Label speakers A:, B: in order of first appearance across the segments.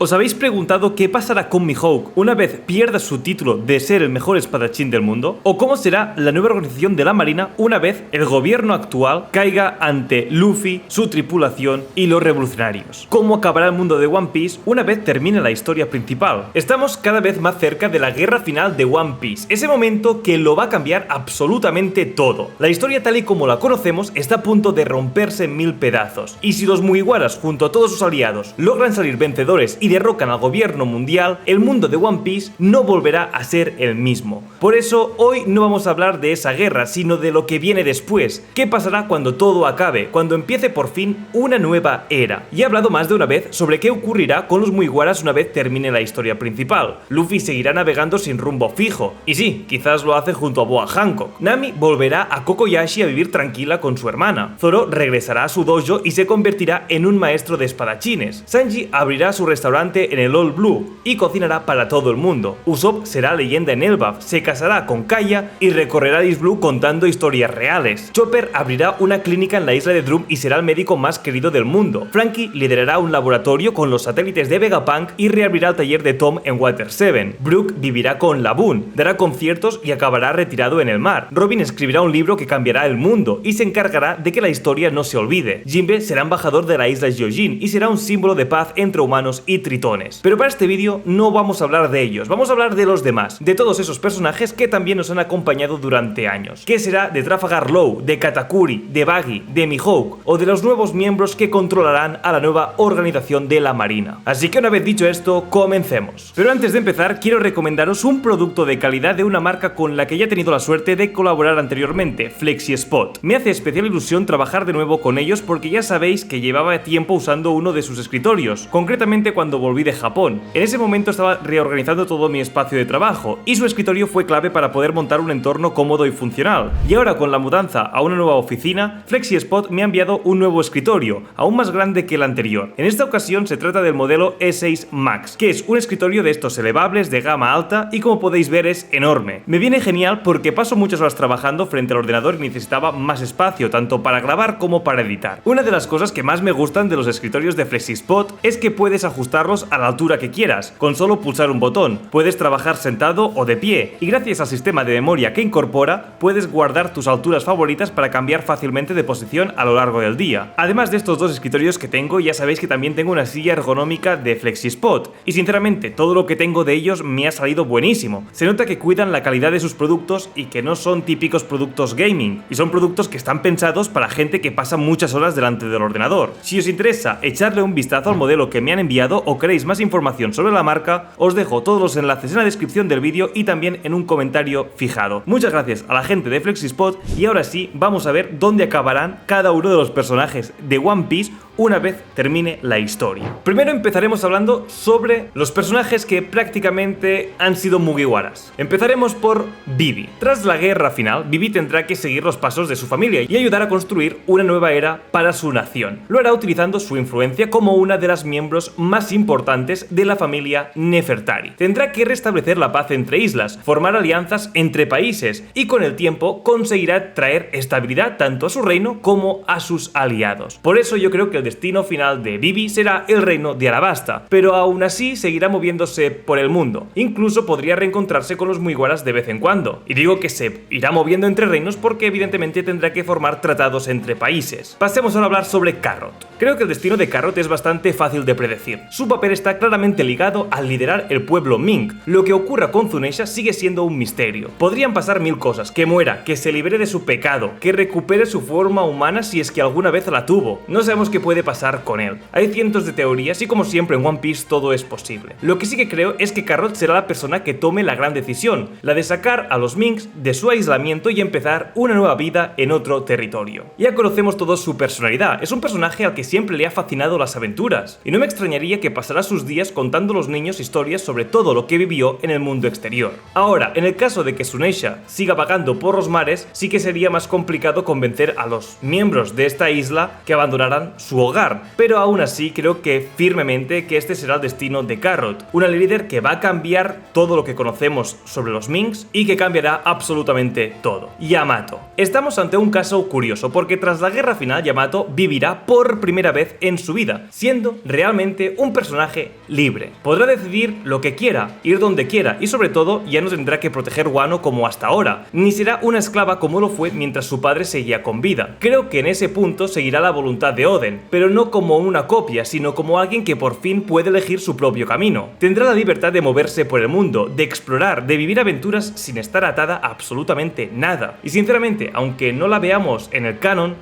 A: ¿Os habéis preguntado qué pasará con Mihawk una vez pierda su título de ser el mejor espadachín del mundo? ¿O cómo será la nueva organización de la Marina una vez el gobierno actual caiga ante Luffy, su tripulación y los revolucionarios? ¿Cómo acabará el mundo de One Piece una vez termine la historia principal? Estamos cada vez más cerca de la guerra final de One Piece, ese momento que lo va a cambiar absolutamente todo. La historia tal y como la conocemos está a punto de romperse en mil pedazos, y si los Mugiwaras junto a todos sus aliados logran salir vencedores y derrocan al gobierno mundial, el mundo de One Piece no volverá a ser el mismo. Por eso hoy no vamos a hablar de esa guerra, sino de lo que viene después. ¿Qué pasará cuando todo acabe? Cuando empiece por fin una nueva era. Y he hablado más de una vez sobre qué ocurrirá con los Mugiwaras una vez termine la historia principal. Luffy seguirá navegando sin rumbo fijo, y sí, quizás lo hace junto a Boa Hancock. Nami volverá a Kokoyashi a vivir tranquila con su hermana. Zoro regresará a su dojo y se convertirá en un maestro de espadachines. Sanji abrirá su restaurante en el All Blue y cocinará para todo el mundo. Usopp será leyenda en Elbaf, se casará con Kaya y recorrerá East Blue contando historias reales. Chopper abrirá una clínica en la isla de Drum y será el médico más querido del mundo. Frankie liderará un laboratorio con los satélites de Vegapunk y reabrirá el taller de Tom en Water 7. Brook vivirá con Laboon, dará conciertos y acabará retirado en el mar. Robin escribirá un libro que cambiará el mundo y se encargará de que la historia no se olvide. Jinbe será embajador de la isla Gyojin y será un símbolo de paz entre humanos y tritones. Pero para este vídeo no vamos a hablar de ellos, vamos a hablar de los demás, de todos esos personajes que también nos han acompañado durante años. ¿Qué será de Trafalgar Law, de Katakuri, de Buggy, de Mihawk o de los nuevos miembros que controlarán a la nueva organización de la Marina? Así que una vez dicho esto, comencemos. Pero antes de empezar, quiero recomendaros un producto de calidad de una marca con la que ya he tenido la suerte de colaborar anteriormente, FlexiSpot. Me hace especial ilusión trabajar de nuevo con ellos porque ya sabéis que llevaba tiempo usando uno de sus escritorios, concretamente cuando volví de Japón. En ese momento estaba reorganizando todo mi espacio de trabajo y su escritorio fue clave para poder montar un entorno cómodo y funcional. Y ahora con la mudanza a una nueva oficina, FlexiSpot me ha enviado un nuevo escritorio, aún más grande que el anterior. En esta ocasión se trata del modelo E6 Max, que es un escritorio de estos elevables de gama alta y como podéis ver es enorme. Me viene genial porque paso muchas horas trabajando frente al ordenador y necesitaba más espacio, tanto para grabar como para editar. Una de las cosas que más me gustan de los escritorios de FlexiSpot es que puedes ajustarlos a la altura que quieras, con solo pulsar un botón. Puedes trabajar sentado o de pie, y gracias al sistema de memoria que incorpora, puedes guardar tus alturas favoritas para cambiar fácilmente de posición a lo largo del día. Además de estos dos escritorios que tengo, ya sabéis que también tengo una silla ergonómica de FlexiSpot, y sinceramente todo lo que tengo de ellos me ha salido buenísimo. Se nota que cuidan la calidad de sus productos y que no son típicos productos gaming, y son productos que están pensados para gente que pasa muchas horas delante del ordenador. Si os interesa echarle un vistazo al modelo que me han enviado o queréis más información sobre la marca, os dejo todos los enlaces en la descripción del vídeo y también en un comentario fijado. Muchas gracias a la gente de FlexiSpot y ahora sí, vamos a ver dónde acabarán cada uno de los personajes de One Piece una vez termine la historia. Primero empezaremos hablando sobre los personajes que prácticamente han sido Mugiwaras. Empezaremos por Vivi. Tras la guerra final, Vivi tendrá que seguir los pasos de su familia y ayudar a construir una nueva era para su nación. Lo hará utilizando su influencia como una de las miembros más importantes de la familia Nefertari. Tendrá que restablecer la paz entre islas, formar alianzas entre países y con el tiempo conseguirá traer estabilidad tanto a su reino como a sus aliados. Por eso yo creo que el destino final de Vivi será el reino de Alabasta, pero aún así seguirá moviéndose por el mundo. Incluso podría reencontrarse con los Mugiwaras de vez en cuando. Y digo que se irá moviendo entre reinos porque evidentemente tendrá que formar tratados entre países. Pasemos ahora a hablar sobre Carrot. Creo que el destino de Carrot es bastante fácil de predecir. Su papel está claramente ligado al liderar el pueblo Ming. Lo que ocurra con Zunisha sigue siendo un misterio. Podrían pasar mil cosas: que muera, que se libere de su pecado, que recupere su forma humana si es que alguna vez la tuvo. No sabemos qué puede pasar con él. Hay cientos de teorías y como siempre en One Piece todo es posible. Lo que sí que creo es que Carrot será la persona que tome la gran decisión, la de sacar a los Minks de su aislamiento y empezar una nueva vida en otro territorio. Ya conocemos todos su personalidad. Es un personaje al que siempre le ha fascinado las aventuras y no me extrañaría que pasará sus días contando a los niños historias sobre todo lo que vivió en el mundo exterior. Ahora, en el caso de que Zunisha siga vagando por los mares, sí que sería más complicado convencer a los miembros de esta isla que abandonaran su hogar, pero aún así creo que firmemente que este será el destino de Carrot, una líder que va a cambiar todo lo que conocemos sobre los Minks y que cambiará absolutamente todo. Yamato. Estamos ante un caso curioso porque tras la guerra final Yamato vivirá por primera vez en su vida, siendo realmente un personaje libre. Podrá decidir lo que quiera, ir donde quiera y sobre todo ya no tendrá que proteger Wano como hasta ahora, ni será una esclava como lo fue mientras su padre seguía con vida. Creo que en ese punto seguirá la voluntad de Oden, pero no como una copia, sino como alguien que por fin puede elegir su propio camino. Tendrá la libertad de moverse por el mundo, de explorar, de vivir aventuras sin estar atada a absolutamente nada. Y sinceramente, aunque no lo veamos en el canon,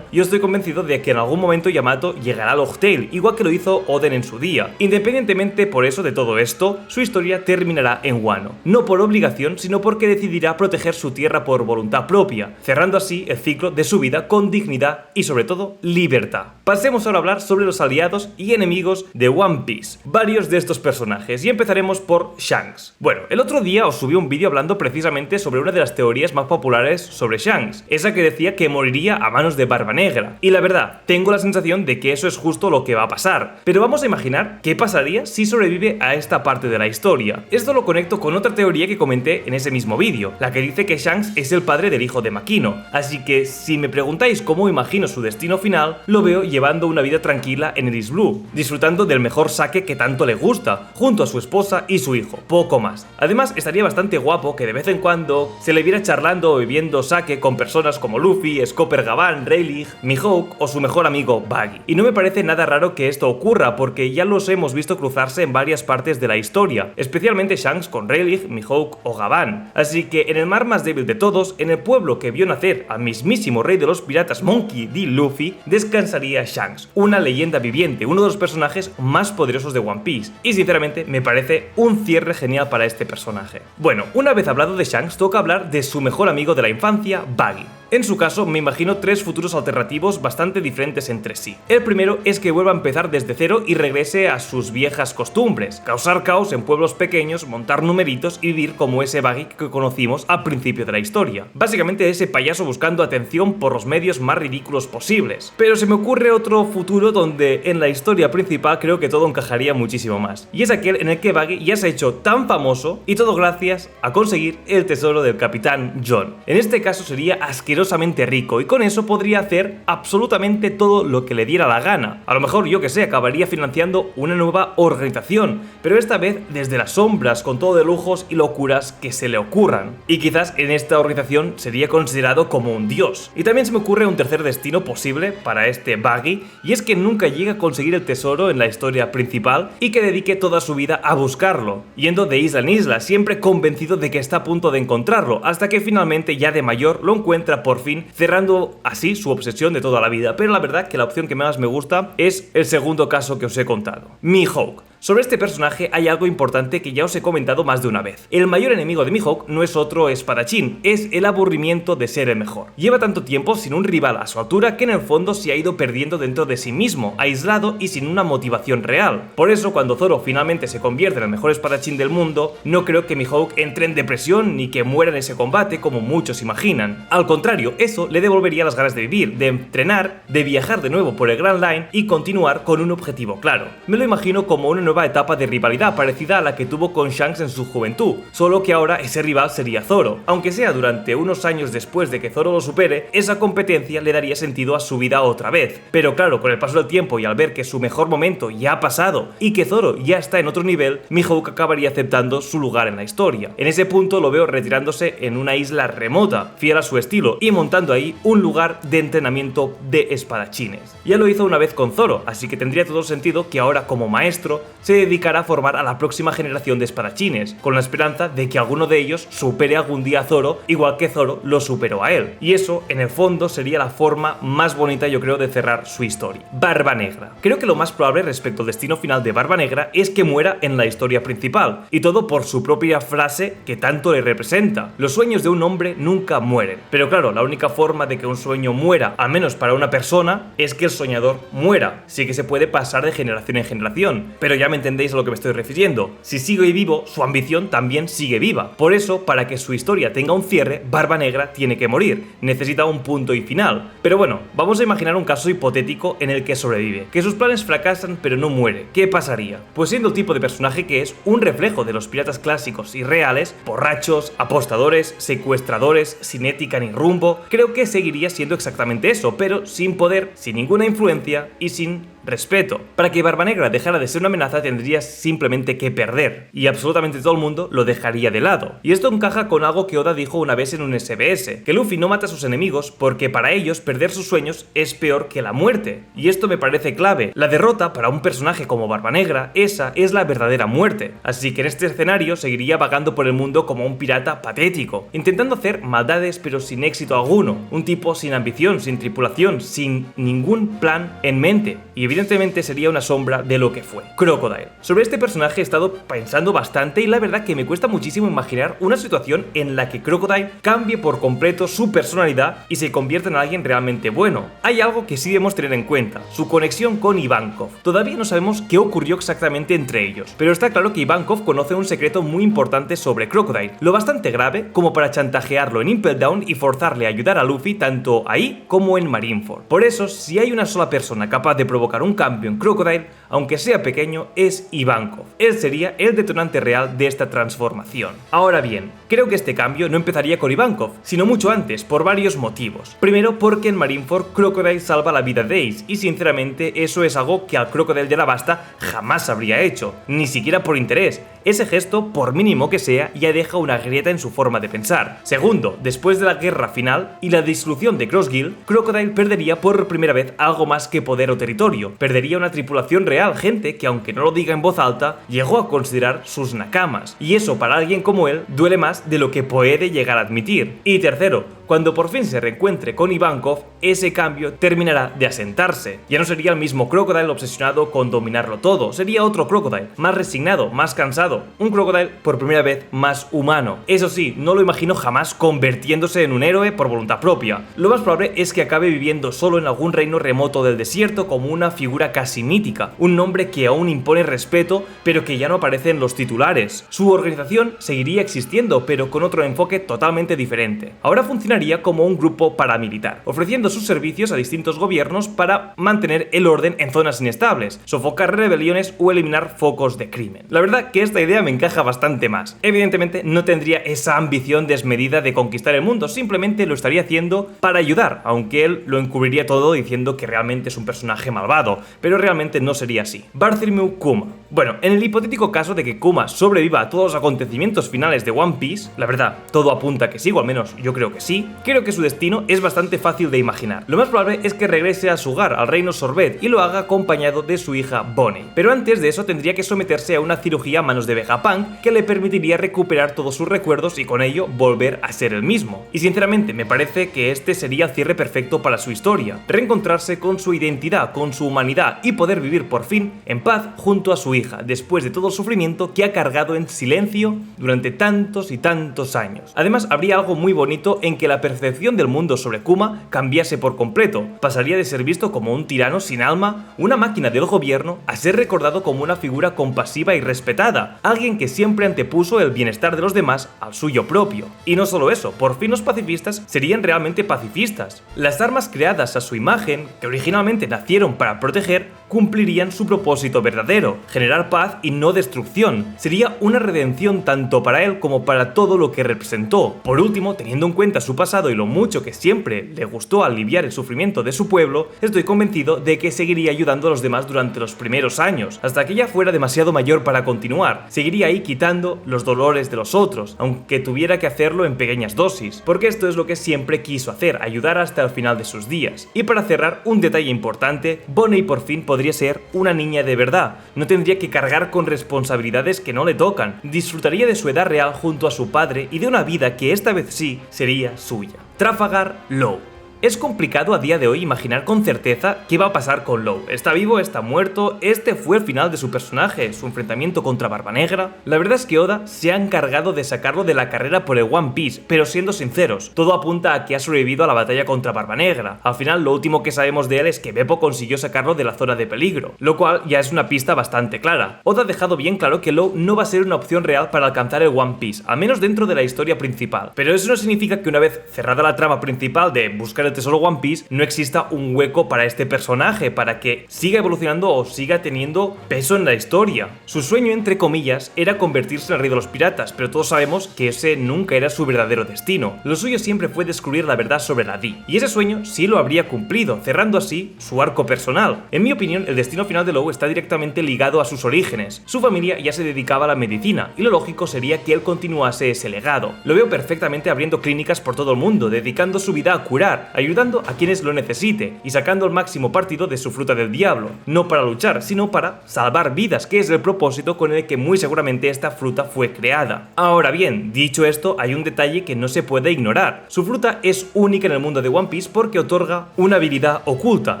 A: yo estoy convencido de que en algún momento Yamato llegará a Locktail, igual que lo hizo Oden en su día. Independientemente por eso de todo esto, su historia terminará en Wano, no por obligación, sino porque decidirá proteger su tierra por voluntad propia, cerrando así el ciclo de su vida con dignidad y sobre todo libertad. Pasemos ahora a hablar sobre los aliados y enemigos de One Piece, varios de estos personajes, y empezaremos por Shanks. Bueno, el otro día os subí un vídeo hablando precisamente sobre una de las teorías más populares sobre Shanks, esa que decía que moriría a manos de Barba Negra, y la verdad, tengo la sensación de que eso es justo lo que va a pasar, pero vamos a imaginar qué pasaría si sobrevive a esta parte de la historia. Esto lo conecto con otra teoría que comenté en ese mismo vídeo, la que dice que Shanks es el padre del hijo de Makino, así que si me preguntáis cómo imagino su destino final, lo veo llevando una vida tranquila en el East Blue, disfrutando del mejor sake que tanto le gusta, junto a su esposa y su hijo, poco más. Además, estaría bastante guapo que de vez en cuando se le viera charlando o bebiendo sake con personas como Luffy, Scopper Gavan, Rayleigh, Mihawk o su mejor amigo Buggy. Y no me parece nada raro que esto ocurra, porque ya los hemos visto cruzarse en varias partes de la historia, especialmente Shanks con Rayleigh, Mihawk o Gavan. Así que en el mar más débil de todos, en el pueblo que vio nacer al mismísimo rey de los piratas Monkey D. Luffy, descansaría Shanks, una leyenda viviente, uno de los personajes más poderosos de One Piece, y sinceramente me parece un cierre genial para este personaje. Bueno, una vez hablado de Shanks, toca hablar de su mejor amigo de la infancia, Buggy. En su caso, me imagino tres futuros alternativos bastante diferentes entre sí. El primero es que vuelva a empezar desde cero y regrese a sus viejas costumbres, causar caos en pueblos pequeños, montar numeritos y vivir como ese Buggy que conocimos al principio de la historia. Básicamente ese payaso buscando atención por los medios más ridículos posibles. Pero se me ocurre otro futuro donde en la historia principal creo que todo encajaría muchísimo más. Y es aquel en el que Buggy ya se ha hecho tan famoso y todo gracias a conseguir el tesoro del Capitán John. En este caso sería asquerosamente rico y con eso podría hacer absolutamente todo lo que le diera la gana. A lo mejor, yo que sé, acabaría financiando una nueva organización, pero esta vez desde las sombras, con todo de lujos y locuras que se le ocurran. Y quizás en esta organización sería considerado como un dios. Y también se me ocurre un tercer destino posible para este Buggy, y es que nunca llegue a conseguir el tesoro en la historia principal y que dedique toda su vida a buscarlo, yendo de isla en isla, siempre convencido de que está a punto de encontrarlo, hasta que finalmente ya de mayor lo encuentra por fin, cerrando así su obsesión de toda la vida. Pero la verdad que la opción que más me gusta es el segundo caso que os he contado, Mihawk. Sobre este personaje hay algo importante que ya os he comentado más de una vez. El mayor enemigo de Mihawk no es otro espadachín, es el aburrimiento de ser el mejor. Lleva tanto tiempo sin un rival a su altura que en el fondo se ha ido perdiendo dentro de sí mismo, aislado y sin una motivación real. Por eso cuando Zoro finalmente se convierte en el mejor espadachín del mundo, no creo que Mihawk entre en depresión ni que muera en ese combate como muchos imaginan. Al contrario, eso le devolvería las ganas de vivir, de entrenar, de viajar de nuevo por el Grand Line y continuar con un objetivo claro. Me lo imagino como una nueva etapa de rivalidad parecida a la que tuvo con Shanks en su juventud, solo que ahora ese rival sería Zoro. Aunque sea durante unos años después de que Zoro lo supere, esa competencia le daría sentido a su vida otra vez. Pero claro, con el paso del tiempo y al ver que su mejor momento ya ha pasado y que Zoro ya está en otro nivel, Mihawk acabaría aceptando su lugar en la historia. En ese punto lo veo retirándose en una isla remota, fiel a su estilo, y montando ahí un lugar de entrenamiento de espadachines. Ya lo hizo una vez con Zoro, así que tendría todo sentido que ahora como maestro se dedicará a formar a la próxima generación de espadachines, con la esperanza de que alguno de ellos supere algún día a Zoro, igual que Zoro lo superó a él. Y eso, en el fondo, sería la forma más bonita, yo creo, de cerrar su historia. Barba Negra. Creo que lo más probable respecto al destino final de Barba Negra es que muera en la historia principal, y todo por su propia frase que tanto le representa. Los sueños de un hombre nunca mueren. Pero claro, la única forma de que un sueño muera, al menos para una persona, es que el soñador muera. Sí que se puede pasar de generación en generación, pero ya me entendéis a lo que me estoy refiriendo. Si sigue vivo, su ambición también sigue viva. Por eso, para que su historia tenga un cierre, Barba Negra tiene que morir. Necesita un punto y final. Pero bueno, vamos a imaginar un caso hipotético en el que sobrevive, que sus planes fracasan pero no muere. ¿Qué pasaría? Pues siendo el tipo de personaje que es un reflejo de los piratas clásicos y reales, borrachos, apostadores, secuestradores, sin ética ni rumbo, creo que seguiría siendo exactamente eso, pero sin poder, sin ninguna influencia y sin respeto. Para que Barba Negra dejara de ser una amenaza tendría simplemente que perder, y absolutamente todo el mundo lo dejaría de lado. Y esto encaja con algo que Oda dijo una vez en un SBS, que Luffy no mata a sus enemigos porque para ellos perder sus sueños es peor que la muerte. Y esto me parece clave. La derrota para un personaje como Barba Negra, esa es la verdadera muerte. Así que en este escenario seguiría vagando por el mundo como un pirata patético, intentando hacer maldades pero sin éxito alguno, un tipo sin ambición, sin tripulación, sin ningún plan en mente, y evidentemente sería una sombra de lo que fue Crocodile. Sobre este personaje he estado pensando bastante y la verdad que me cuesta muchísimo imaginar una situación en la que Crocodile cambie por completo su personalidad y se convierta en alguien realmente bueno. Hay algo que sí debemos tener en cuenta, su conexión con Ivankov. Todavía no sabemos qué ocurrió exactamente entre ellos, pero está claro que Ivankov conoce un secreto muy importante sobre Crocodile, lo bastante grave como para chantajearlo en Impel Down y forzarle a ayudar a Luffy tanto ahí como en Marineford. Por eso, si hay una sola persona capaz de provocar un cambio en Crocodile, aunque sea pequeño, es Ivankov. Él sería el detonante real de esta transformación. Ahora bien, creo que este cambio no empezaría con Ivankov, sino mucho antes, por varios motivos. Primero, porque en Marineford Crocodile salva la vida de Ace, y sinceramente eso es algo que al Crocodile de Alabasta jamás habría hecho, ni siquiera por interés. Ese gesto, por mínimo que sea, ya deja una grieta en su forma de pensar. Segundo, después de la guerra final y la disolución de Cross Guild, Crocodile perdería por primera vez algo más que poder o territorio. Perdería una tripulación real, gente que aunque no lo diga en voz alta, llegó a considerar sus nakamas. Y eso para alguien como él duele más de lo que puede llegar a admitir. Y tercero, cuando por fin se reencuentre con Ivankov, ese cambio terminará de asentarse. Ya no sería el mismo Crocodile obsesionado con dominarlo todo, sería otro Crocodile, más resignado, más cansado, un Crocodile por primera vez más humano. Eso sí, no lo imagino jamás convirtiéndose en un héroe por voluntad propia. Lo más probable es que acabe viviendo solo en algún reino remoto del desierto como una figura casi mítica, un nombre que aún impone respeto, pero que ya no aparece en los titulares. Su organización seguiría existiendo, pero con otro enfoque totalmente diferente. Ahora funcionaría como un grupo paramilitar, ofreciendo sus servicios a distintos gobiernos para mantener el orden en zonas inestables, sofocar rebeliones o eliminar focos de crimen. La verdad que esta idea me encaja bastante más. Evidentemente no tendría esa ambición desmedida de conquistar el mundo, simplemente lo estaría haciendo para ayudar, aunque él lo encubriría todo diciendo que realmente es un personaje malvado, pero realmente no sería así. Bartholomew Kuma. Bueno, en el hipotético caso de que Kuma sobreviva a todos los acontecimientos finales de One Piece, la verdad, todo apunta a que sí, o al menos yo creo que sí, creo que su destino es bastante fácil de imaginar. Lo más probable es que regrese a su hogar, al reino Sorbet, y lo haga acompañado de su hija Bonnie. Pero antes de eso tendría que someterse a una cirugía a manos de Vegapunk que le permitiría recuperar todos sus recuerdos y con ello volver a ser el mismo. Y sinceramente me parece que este sería el cierre perfecto para su historia, reencontrarse con su identidad, con su humanidad y poder vivir por fin en paz junto a su hija, después de todo el sufrimiento que ha cargado en silencio durante tantos y tantos años. Además, habría algo muy bonito en que la percepción del mundo sobre Kuma cambiase por completo. Pasaría de ser visto como un tirano sin alma, una máquina del gobierno, a ser recordado como una figura compasiva y respetada, alguien que siempre antepuso el bienestar de los demás al suyo propio. Y no solo eso, por fin los pacifistas serían realmente pacifistas. Las armas creadas a su imagen, que originalmente nacieron para proteger, cumplirían su propósito verdadero, generar paz y no destrucción. Sería una redención tanto para él como para todo lo que representó. Por último, teniendo en cuenta su pasado y lo mucho que siempre le gustó aliviar el sufrimiento de su pueblo, estoy convencido de que seguiría ayudando a los demás durante los primeros años, hasta que ya fuera demasiado mayor para continuar. Seguiría ahí quitando los dolores de los otros, aunque tuviera que hacerlo en pequeñas dosis, porque esto es lo que siempre quiso hacer, ayudar hasta el final de sus días. Y para cerrar, un detalle importante, Bonnie por fin podría ser una niña de verdad, no tendría que cargar con responsabilidades que no le tocan, disfrutaría de su edad real junto a su padre y de una vida que esta vez sí sería suya. Trafalgar Law. Es complicado a día de hoy imaginar con certeza qué va a pasar con Law. ¿Está vivo? ¿Está muerto? ¿Este fue el final de su personaje? ¿Su enfrentamiento contra Barba Negra? La verdad es que Oda se ha encargado de sacarlo de la carrera por el One Piece, pero siendo sinceros, todo apunta a que ha sobrevivido a la batalla contra Barba Negra. Al final, lo último que sabemos de él es que Beppo consiguió sacarlo de la zona de peligro, lo cual ya es una pista bastante clara. Oda ha dejado bien claro que Law no va a ser una opción real para alcanzar el One Piece, al menos dentro de la historia principal. Pero eso no significa que una vez cerrada la trama principal de buscar el tesoro One Piece, no exista un hueco para este personaje, para que siga evolucionando o siga teniendo peso en la historia. Su sueño, entre comillas, era convertirse en el rey de los piratas, pero todos sabemos que ese nunca era su verdadero destino. Lo suyo siempre fue descubrir la verdad sobre la D, y ese sueño sí lo habría cumplido, cerrando así su arco personal. En mi opinión, el destino final de Law está directamente ligado a sus orígenes. Su familia ya se dedicaba a la medicina, y lo lógico sería que él continuase ese legado. Lo veo perfectamente abriendo clínicas por todo el mundo, dedicando su vida a curar, ayudando a quienes lo necesite y sacando el máximo partido de su fruta del diablo, no para luchar, sino para salvar vidas, que es el propósito con el que muy seguramente esta fruta fue creada. Ahora bien, dicho esto, hay un detalle que no se puede ignorar. Su fruta es única en el mundo de One Piece porque otorga una habilidad oculta,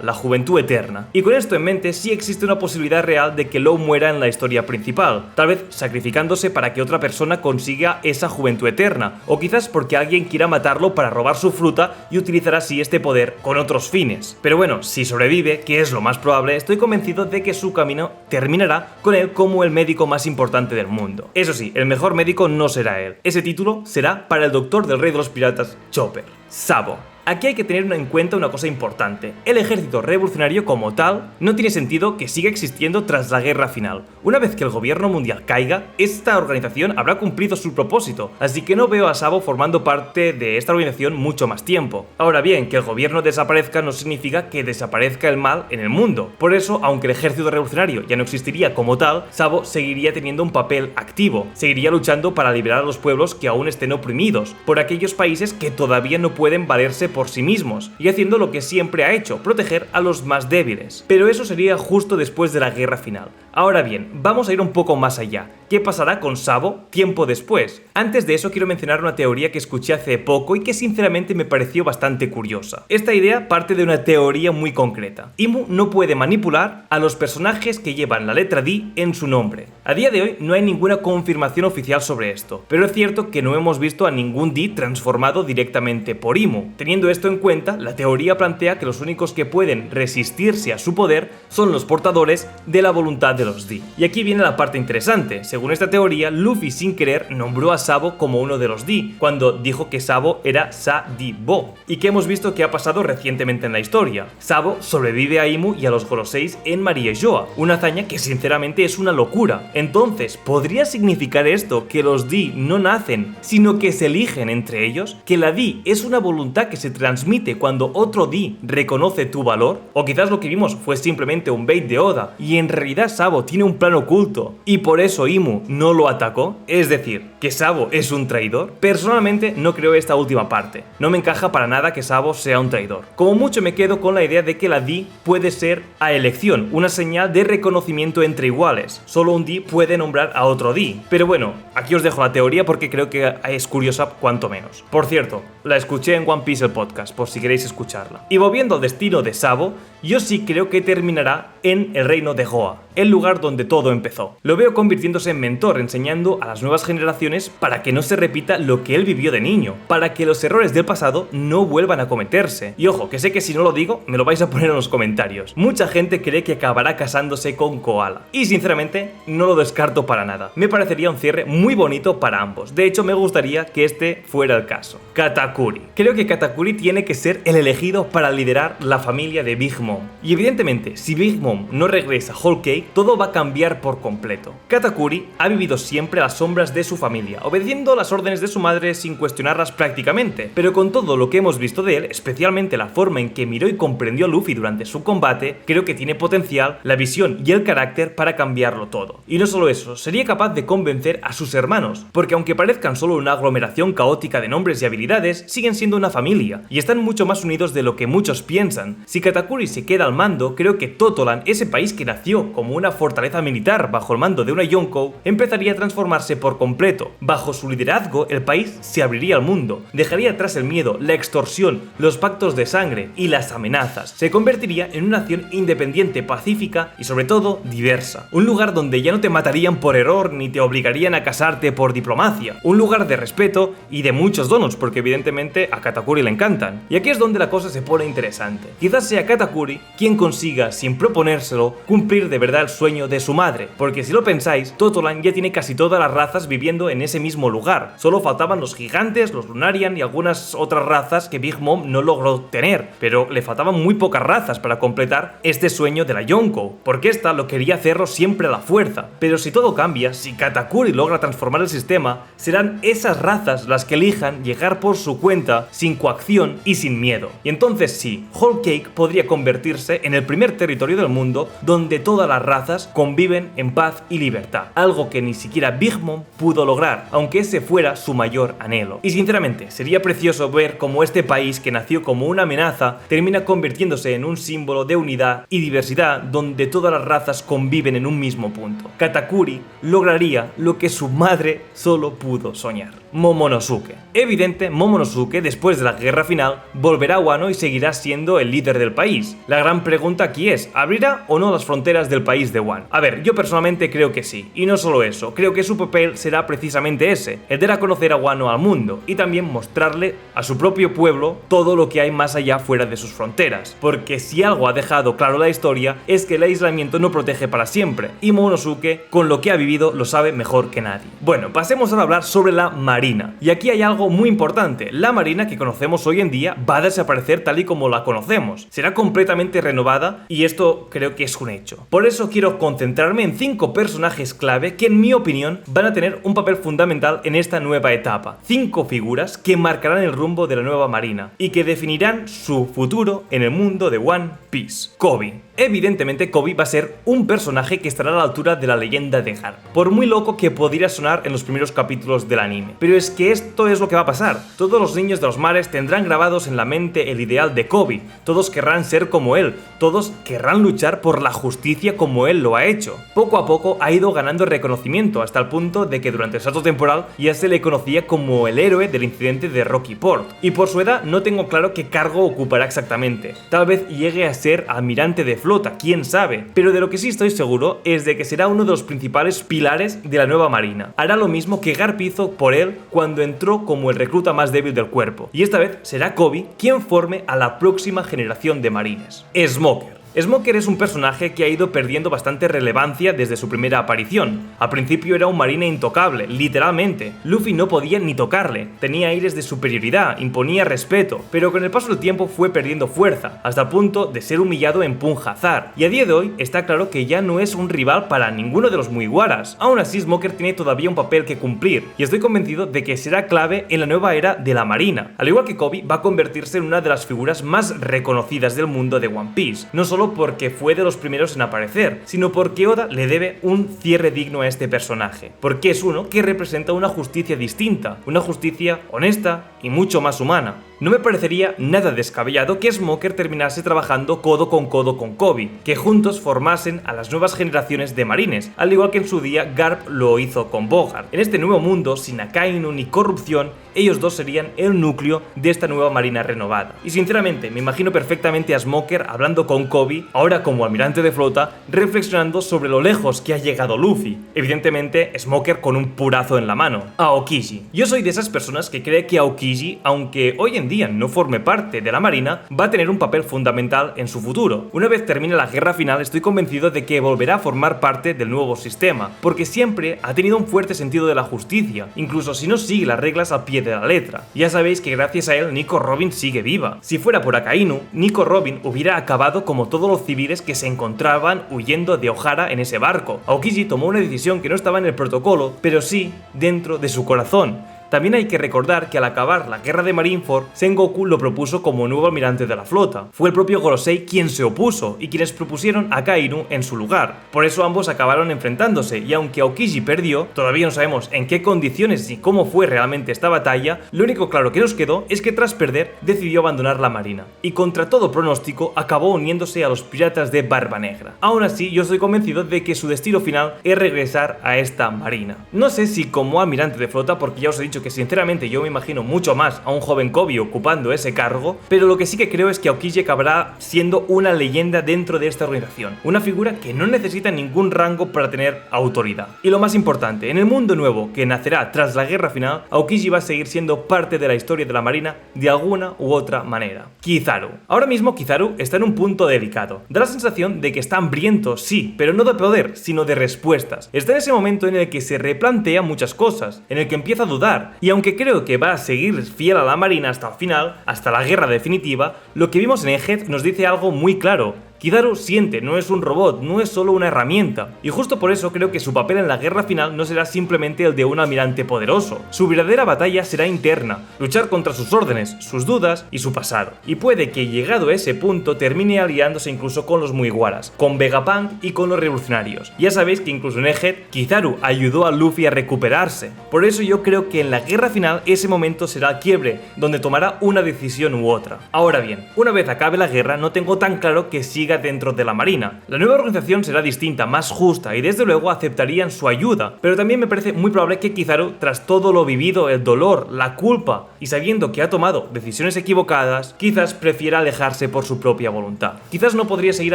A: la juventud eterna. Y con esto en mente, sí existe una posibilidad real de que Law muera en la historia principal, tal vez sacrificándose para que otra persona consiga esa juventud eterna, o quizás porque alguien quiera matarlo para robar su fruta y utilizar así este poder con otros fines. Pero bueno, si sobrevive, que es lo más probable, estoy convencido de que su camino terminará con él como el médico más importante del mundo. Eso sí, el mejor médico no será él. Ese título será para el doctor del rey de los piratas, Chopper, Sabo. Aquí hay que tener en cuenta una cosa importante. El ejército revolucionario como tal no tiene sentido que siga existiendo tras la guerra final. Una vez que el gobierno mundial caiga, esta organización habrá cumplido su propósito, así que no veo a Sabo formando parte de esta organización mucho más tiempo. Ahora bien, que el gobierno desaparezca no significa que desaparezca el mal en el mundo. Por eso, aunque el ejército revolucionario ya no existiría como tal, Sabo seguiría teniendo un papel activo, seguiría luchando para liberar a los pueblos que aún estén oprimidos, por aquellos países que todavía no pueden valerse por sí mismos, y haciendo lo que siempre ha hecho, proteger a los más débiles. Pero eso sería justo después de la guerra final. Ahora bien, vamos a ir un poco más allá. ¿Qué pasará con Sabo tiempo después? Antes de eso quiero mencionar una teoría que escuché hace poco y que sinceramente me pareció bastante curiosa. Esta idea parte de una teoría muy concreta. Imu no puede manipular a los personajes que llevan la letra D en su nombre. A día de hoy no hay ninguna confirmación oficial sobre esto, pero es cierto que no hemos visto a ningún D transformado directamente por Imu. Teniendo esto en cuenta, la teoría plantea que los únicos que pueden resistirse a su poder son los portadores de la voluntad de los D. Y aquí viene la parte interesante. Según esta teoría, Luffy sin querer nombró a Sabo como uno de los D, cuando dijo que Sabo era Sa-Di-Bo, y que hemos visto que ha pasado recientemente en la historia. Sabo sobrevive a Imu y a los Goroseis en Maria Joa, una hazaña que sinceramente es una locura. Entonces, ¿podría significar esto que los D no nacen, sino que se eligen entre ellos? ¿Que la D es una voluntad que se transmite cuando otro D reconoce tu valor? ¿O quizás lo que vimos fue simplemente un bait de Oda y en realidad Sabo tiene un plan oculto y por eso Imu no lo atacó? Es decir, ¿que Sabo es un traidor? Personalmente no creo esta última parte. No me encaja para nada que Sabo sea un traidor. Como mucho me quedo con la idea de que la D puede ser a elección, una señal de reconocimiento entre iguales. Solo un D puede nombrar a otro D. Pero bueno, aquí os dejo la teoría porque creo que es curiosa cuanto menos. Por cierto, la escuché en One Piece el podcast, por si queréis escucharla. Y volviendo al destino de Sabo, yo sí creo que terminará en el reino de Goa, el lugar donde todo empezó. Lo veo convirtiéndose en mentor, enseñando a las nuevas generaciones para que no se repita lo que él vivió de niño, para que los errores del pasado no vuelvan a cometerse. Y ojo, que sé que si no lo digo, me lo vais a poner en los comentarios. Mucha gente cree que acabará casándose con Koala, y sinceramente no lo descarto para nada. Me parecería un cierre muy bonito para ambos. De hecho, me gustaría que este fuera el caso. Katakuri. Creo que Katakuri tiene que ser el elegido para liderar la familia de Big Mom. Y evidentemente, si Big Mom no regresa a Whole Cake, todo va a cambiar por completo. Katakuri ha vivido siempre a las sombras de su familia, obedeciendo las órdenes de su madre sin cuestionarlas prácticamente, pero con todo lo que hemos visto de él, especialmente la forma en que miró y comprendió a Luffy durante su combate, creo que tiene potencial, la visión y el carácter para cambiarlo todo. Y no solo eso, sería capaz de convencer a sus hermanos, porque aunque parezcan solo una aglomeración caótica de nombres y habilidades, siguen siendo una familia, y están mucho más unidos de lo que muchos piensan. Si Katakuri se se queda al mando, creo que Totoland, ese país que nació como una fortaleza militar bajo el mando de una Yonkou, empezaría a transformarse por completo. Bajo su liderazgo, el país se abriría al mundo, dejaría atrás el miedo, la extorsión, los pactos de sangre y las amenazas. Se convertiría en una nación independiente, pacífica y sobre todo diversa. Un lugar donde ya no te matarían por error ni te obligarían a casarte por diplomacia. Un lugar de respeto y de muchos donuts, porque evidentemente a Katakuri le encantan. Y aquí es donde la cosa se pone interesante. Quizás sea Katakuri quien consiga, sin proponérselo, cumplir de verdad el sueño de su madre, porque si lo pensáis, Totoland ya tiene casi todas las razas viviendo en ese mismo lugar. Solo faltaban los gigantes, los Lunarian y algunas otras razas que Big Mom no logró tener, pero le faltaban muy pocas razas para completar este sueño de la Yonkou, porque esta lo quería hacerlo siempre a la fuerza. Pero si todo cambia, si Katakuri logra transformar el sistema, serán esas razas las que elijan llegar por su cuenta, sin coacción y sin miedo. Y entonces sí, Whole Cake podría convertirse en el primer territorio del mundo donde todas las razas conviven en paz y libertad, algo que ni siquiera Big Mom pudo lograr, aunque ese fuera su mayor anhelo. Y sinceramente, sería precioso ver cómo este país que nació como una amenaza termina convirtiéndose en un símbolo de unidad y diversidad donde todas las razas conviven en un mismo punto. Katakuri lograría lo que su madre solo pudo soñar: Momonosuke. Evidente, Momonosuke, después de la guerra final, volverá a Wano y seguirá siendo el líder del país. La gran pregunta aquí es, ¿abrirá o no las fronteras del país de Wano? A ver, yo personalmente creo que sí, y no solo eso, creo que su papel será precisamente ese, el de dar a conocer a Wano al mundo, y también mostrarle a su propio pueblo todo lo que hay más allá fuera de sus fronteras, porque si algo ha dejado claro la historia es que el aislamiento no protege para siempre, y Momonosuke, con lo que ha vivido, lo sabe mejor que nadie. Bueno, pasemos ahora a hablar sobre la Marina, y aquí hay algo muy importante. La Marina que conocemos hoy en día va a desaparecer tal y como la conocemos, será completamente renovada y esto creo que es un hecho. Por eso quiero concentrarme en 5 personajes clave que en mi opinión van a tener un papel fundamental en esta nueva etapa, 5 figuras que marcarán el rumbo de la nueva Marina y que definirán su futuro en el mundo de One Piece. Koby. Evidentemente Koby va a ser un personaje que estará a la altura de la leyenda de Garp, por muy loco que pudiera sonar en los primeros capítulos del anime. Pero es que esto es lo que va a pasar. Todos los niños de los mares tendrán grabados en la mente el ideal de Koby, todos querrán ser como él, todos querrán luchar por la justicia como él lo ha hecho. Poco a poco ha ido ganando reconocimiento hasta el punto de que durante el salto temporal ya se le conocía como el héroe del incidente de Rocky Port. Y por su edad no tengo claro qué cargo ocupará exactamente, tal vez llegue a ser almirante de flota, quién sabe, pero de lo que sí estoy seguro es de que será uno de los principales pilares de la nueva Marina. Hará lo mismo que Garp hizo por él cuando entró como el recluta más débil del cuerpo, y esta vez será Koby quien forme a la próxima generación de marines. Smoker. Smoker es un personaje que ha ido perdiendo bastante relevancia desde su primera aparición. Al principio era un marine intocable, literalmente. Luffy no podía ni tocarle, tenía aires de superioridad, imponía respeto, pero con el paso del tiempo fue perdiendo fuerza, hasta el punto de ser humillado en Punjazar. Y a día de hoy está claro que ya no es un rival para ninguno de los Mugiwaras. Aún así, Smoker tiene todavía un papel que cumplir, y estoy convencido de que será clave en la nueva era de la Marina. Al igual que Koby, va a convertirse en una de las figuras más reconocidas del mundo de One Piece, no solo porque fue de los primeros en aparecer, sino porque Oda le debe un cierre digno a este personaje, porque es uno que representa una justicia distinta, una justicia honesta y mucho más humana. No me parecería nada descabellado que Smoker terminase trabajando codo con Koby, que juntos formasen a las nuevas generaciones de marines, al igual que en su día Garp lo hizo con Bogart. En este nuevo mundo, sin Akainu ni corrupción, ellos dos serían el núcleo de esta nueva marina renovada. Y sinceramente, me imagino perfectamente a Smoker hablando con Koby, ahora como almirante de flota, reflexionando sobre lo lejos que ha llegado Luffy. Evidentemente, Smoker con un purazo en la mano. Aokiji. Yo soy de esas personas que cree que Aokiji, aunque hoy en día no forme parte de la marina, va a tener un papel fundamental en su futuro. Una vez termine la guerra final, estoy convencido de que volverá a formar parte del nuevo sistema, porque siempre ha tenido un fuerte sentido de la justicia, incluso si no sigue las reglas al pie de la letra. Ya sabéis que gracias a él Nico Robin sigue viva. Si fuera por Akainu, Nico Robin hubiera acabado como todos los civiles que se encontraban huyendo de Ohara en ese barco. Aokiji tomó una decisión que no estaba en el protocolo, pero sí dentro de su corazón. También hay que recordar que al acabar la guerra de Marineford, Sengoku lo propuso como nuevo almirante de la flota. Fue el propio Gorosei quien se opuso y quienes propusieron a Kainu en su lugar. Por eso ambos acabaron enfrentándose, y aunque Aokiji perdió, todavía no sabemos en qué condiciones y cómo fue realmente esta batalla. Lo único claro que nos quedó es que tras perder decidió abandonar la marina y contra todo pronóstico acabó uniéndose a los piratas de Barba Negra. Aún así, yo estoy convencido de que su destino final es regresar a esta marina. No sé si como almirante de flota, porque ya os he dicho que sinceramente yo me imagino mucho más a un joven Koby ocupando ese cargo, pero lo que sí que creo es que Aokiji acabará siendo una leyenda dentro de esta organización, una figura que no necesita ningún rango para tener autoridad. Y lo más importante, en el mundo nuevo que nacerá tras la guerra final, Aokiji va a seguir siendo parte de la historia de la marina de alguna u otra manera. Kizaru. Ahora mismo Kizaru está en un punto delicado. Da la sensación de que está hambriento, sí, pero no de poder, sino de respuestas. Está en ese momento en el que se replantea muchas cosas, en el que empieza a dudar, y aunque creo que va a seguir fiel a la marina hasta el final, hasta la guerra definitiva, lo que vimos en Egghead nos dice algo muy claro. Kizaru siente, no es un robot, no es solo una herramienta, y justo por eso creo que su papel en la guerra final no será simplemente el de un almirante poderoso. Su verdadera batalla será interna, luchar contra sus órdenes, sus dudas y su pasado. Y puede que llegado a ese punto termine aliándose incluso con los Mugiwaras, con Vegapunk y con los revolucionarios. Ya sabéis que incluso en Egghead, Kizaru ayudó a Luffy a recuperarse. Por eso yo creo que en la guerra final ese momento será el quiebre, donde tomará una decisión u otra. Ahora bien, una vez acabe la guerra no tengo tan claro que siga dentro de la marina. La nueva organización será distinta, más justa y desde luego aceptarían su ayuda, pero también me parece muy probable que Kizaru, tras todo lo vivido, el dolor, la culpa y sabiendo que ha tomado decisiones equivocadas, quizás prefiera alejarse por su propia voluntad. Quizás no podría seguir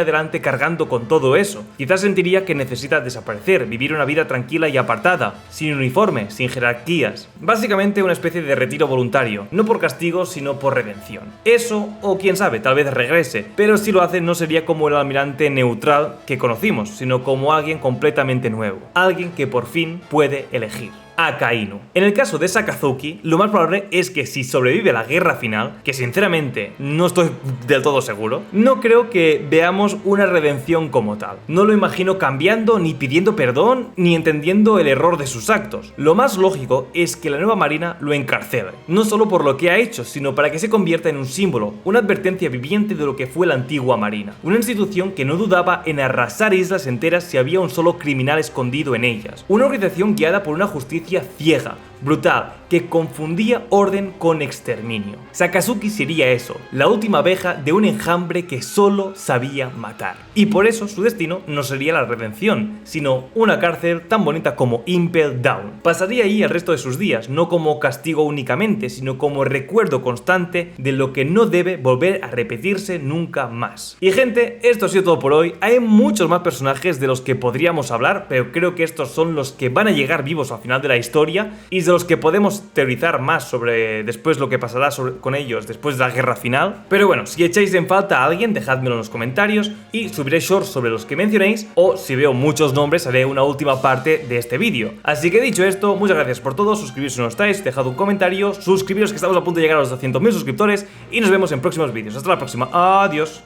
A: adelante cargando con todo eso, quizás sentiría que necesita desaparecer, vivir una vida tranquila y apartada, sin uniforme, sin jerarquías, básicamente una especie de retiro voluntario, no por castigo sino por redención. Eso, o quién sabe, tal vez regrese, pero si lo hace no sería como el almirante neutral que conocimos, sino como alguien completamente nuevo, alguien que por fin puede elegir. Akainu. En el caso de Sakazuki, lo más probable es que si sobrevive a la guerra final, que sinceramente no estoy del todo seguro, no creo que veamos una redención como tal. No lo imagino cambiando, ni pidiendo perdón, ni entendiendo el error de sus actos. Lo más lógico es que la nueva marina lo encarcele, no solo por lo que ha hecho, sino para que se convierta en un símbolo, una advertencia viviente de lo que fue la antigua marina. Una institución que no dudaba en arrasar islas enteras si había un solo criminal escondido en ellas. Una organización guiada por una justicia ciega, brutal, que confundía orden con exterminio. Sakazuki sería eso, la última abeja de un enjambre que solo sabía matar. Y por eso su destino no sería la redención, sino una cárcel tan bonita como Impel Down. Pasaría ahí el resto de sus días, no como castigo únicamente, sino como recuerdo constante de lo que no debe volver a repetirse nunca más. Y gente, esto ha sido todo por hoy. Hay muchos más personajes de los que podríamos hablar, pero creo que estos son los que van a llegar vivos al final de la historia y de los que podemos teorizar más sobre después lo que pasará con ellos después de la guerra final. Pero bueno, si echáis en falta a alguien, dejádmelo en los comentarios y subiré shorts sobre los que mencionéis, o si veo muchos nombres haré una última parte de este vídeo. Así que dicho esto, muchas gracias por todo, suscribiros si no estáis, dejad un comentario, suscribiros que estamos a punto de llegar a los 200.000 suscriptores y nos vemos en próximos vídeos. Hasta la próxima, adiós.